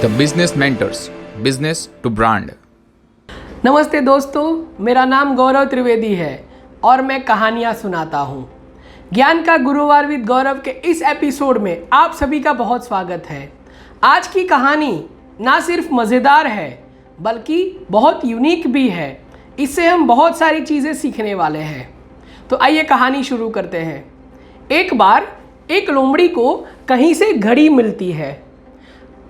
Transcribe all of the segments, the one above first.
The business mentors, business to brand. नमस्ते दोस्तों, मेरा नाम गौरव त्रिवेदी है और मैं कहानियाँ सुनाता हूँ। ज्ञान का गुरुवार विद गौरव के इस एपिसोड में आप सभी का बहुत स्वागत है। आज की कहानी ना सिर्फ मज़ेदार है बल्कि बहुत यूनिक भी है। इससे हम बहुत सारी चीज़ें सीखने वाले हैं। तो आइए कहानी शुरू करते हैं। एक बार एक लोमड़ी को कहीं से घड़ी मिलती है।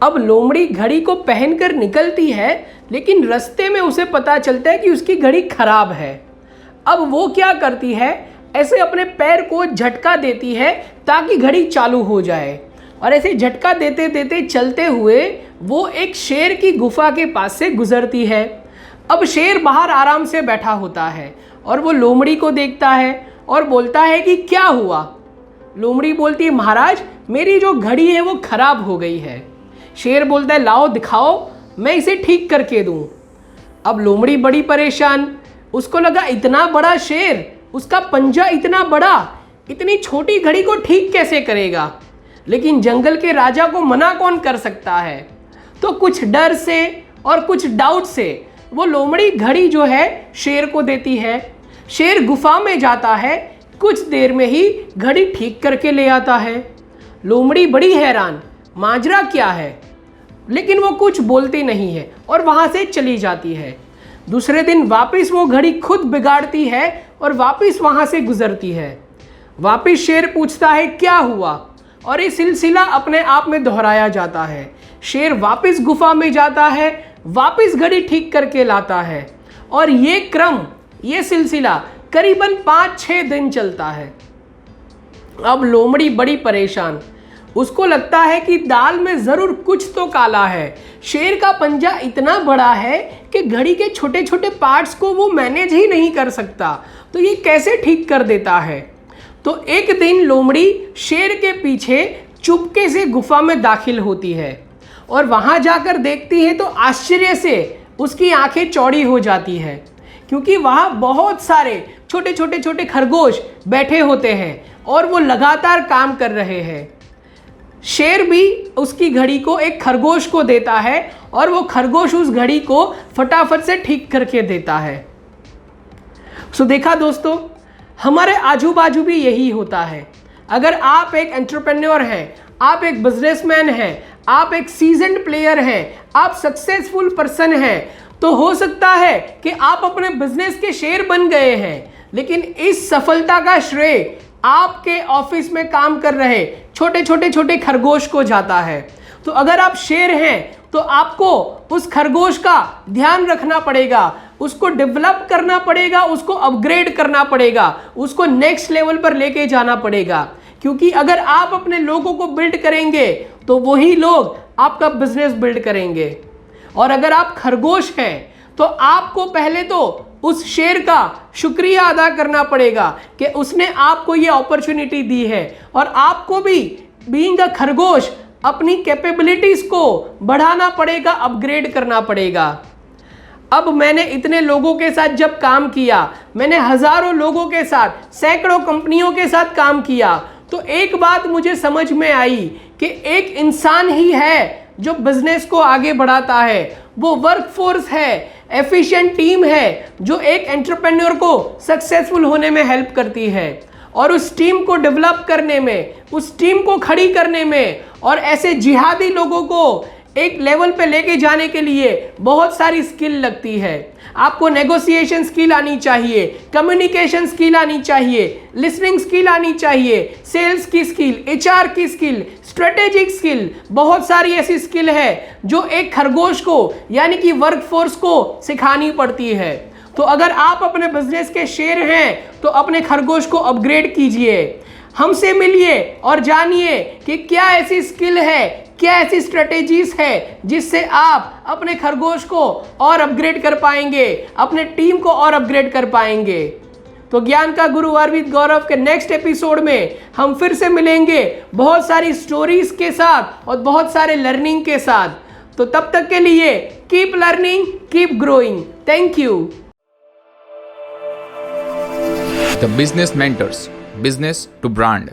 अब लोमड़ी घड़ी को पहनकर निकलती है, लेकिन रास्ते में उसे पता चलता है कि उसकी घड़ी खराब है। अब वो क्या करती है, ऐसे अपने पैर को झटका देती है ताकि घड़ी चालू हो जाए। और ऐसे झटका देते देते चलते हुए वो एक शेर की गुफा के पास से गुजरती है। अब शेर बाहर आराम से बैठा होता है और वो लोमड़ी को देखता है और बोलता है कि क्या हुआ। लोमड़ी बोलती है, महाराज मेरी जो घड़ी है वो खराब हो गई है। शेर बोलता है, लाओ दिखाओ, मैं इसे ठीक करके दूं। अब लोमड़ी बड़ी परेशान, उसको लगा इतना बड़ा शेर, उसका पंजा इतना बड़ा, इतनी छोटी घड़ी को ठीक कैसे करेगा। लेकिन जंगल के राजा को मना कौन कर सकता है। तो कुछ डर से और कुछ डाउट से वो लोमड़ी घड़ी जो है शेर को देती है। शेर गुफा में जाता है, कुछ देर में ही घड़ी ठीक करके ले आता है। लोमड़ी बड़ी हैरान, माजरा क्या है, लेकिन वो कुछ बोलती नहीं है और वहाँ से चली जाती है। दूसरे दिन वापस वो घड़ी खुद बिगाड़ती है और वापस वहाँ से गुजरती है। वापस शेर पूछता है क्या हुआ, और ये सिलसिला अपने आप में दोहराया जाता है। शेर वापस गुफा में जाता है, वापस घड़ी ठीक करके लाता है और ये क्रम, ये सिलसिला करीबन 5-6 दिन चलता है। अब लोमड़ी बड़ी परेशान, उसको लगता है कि दाल में ज़रूर कुछ तो काला है। शेर का पंजा इतना बड़ा है कि घड़ी के छोटे छोटे पार्ट्स को वो मैनेज ही नहीं कर सकता, तो ये कैसे ठीक कर देता है। तो एक दिन लोमड़ी शेर के पीछे चुपके से गुफा में दाखिल होती है और वहाँ जाकर देखती है तो आश्चर्य से उसकी आंखें चौड़ी हो जाती है, क्योंकि वहाँ बहुत सारे छोटे खरगोश बैठे होते हैं और वो लगातार काम कर रहे हैं। शेर भी उसकी घड़ी को एक खरगोश को देता है और वो खरगोश उस घड़ी को फटाफट से ठीक करके देता है। सो देखा दोस्तों, हमारे आजू बाजू भी यही होता है। अगर आप एक एंटरप्रेन्योर हैं, आप एक बिजनेसमैन हैं, आप एक सीजन्ड प्लेयर हैं, आप सक्सेसफुल पर्सन हैं, तो हो सकता है कि आप अपने बिजनेस के शेर बन गए हैं, लेकिन इस सफलता का श्रेय आपके ऑफिस में काम कर रहे छोटे खरगोश को जाता है। तो अगर आप शेर हैं तो आपको उस खरगोश का ध्यान रखना पड़ेगा, उसको डेवलप करना पड़ेगा, उसको अपग्रेड करना पड़ेगा, उसको नेक्स्ट लेवल पर लेके जाना पड़ेगा। क्योंकि अगर आप अपने लोगों को बिल्ड करेंगे तो वही लोग आपका बिजनेस बिल्ड करेंगे। और अगर आप खरगोश हैं तो आपको पहले तो उस शेर का शुक्रिया अदा करना पड़ेगा कि उसने आपको ये अपॉर्चुनिटी दी है, और आपको भी बीइंग अ खरगोश अपनी कैपेबिलिटीज को बढ़ाना पड़ेगा, अपग्रेड करना पड़ेगा। अब मैंने इतने लोगों के साथ जब काम किया, मैंने हजारों लोगों के साथ, सैकड़ों कंपनियों के साथ काम किया, तो एक बात मुझे समझ में आई कि एक इंसान ही है जो बिजनेस को आगे बढ़ाता है। वो वर्कफोर्स है, एफिशिएंट टीम है जो एक एंटरप्रेन्योर को सक्सेसफुल होने में हेल्प करती है। और उस टीम को डेवलप करने में, उस टीम को खड़ी करने में और ऐसे जिहादी लोगों को एक लेवल पे लेके जाने के लिए बहुत सारी स्किल लगती है। आपको नेगोशिएशन स्किल आनी चाहिए, कम्युनिकेशन स्किल आनी चाहिए, लिसनिंग स्किल आनी चाहिए, सेल्स की स्किल, एचआर की स्किल, स्ट्रेटेजिक स्किल, बहुत सारी ऐसी स्किल है जो एक खरगोश को यानी कि वर्कफोर्स को सिखानी पड़ती है। तो अगर आप अपने बिजनेस के शेर हैं तो अपने खरगोश को अपग्रेड कीजिए। हमसे मिलिए और जानिए कि क्या ऐसी स्किल है, क्या ऐसी स्ट्रेटेजीज है जिससे आप अपने खरगोश को और अपग्रेड कर पाएंगे, अपने टीम को और अपग्रेड कर पाएंगे। तो ज्ञान का गुरुवार विद गौरव के नेक्स्ट एपिसोड में हम फिर से मिलेंगे बहुत सारी स्टोरीज के साथ और बहुत सारे लर्निंग के साथ। तो तब तक के लिए keep learning, keep growing. Thank you. The business mentors, business to brand.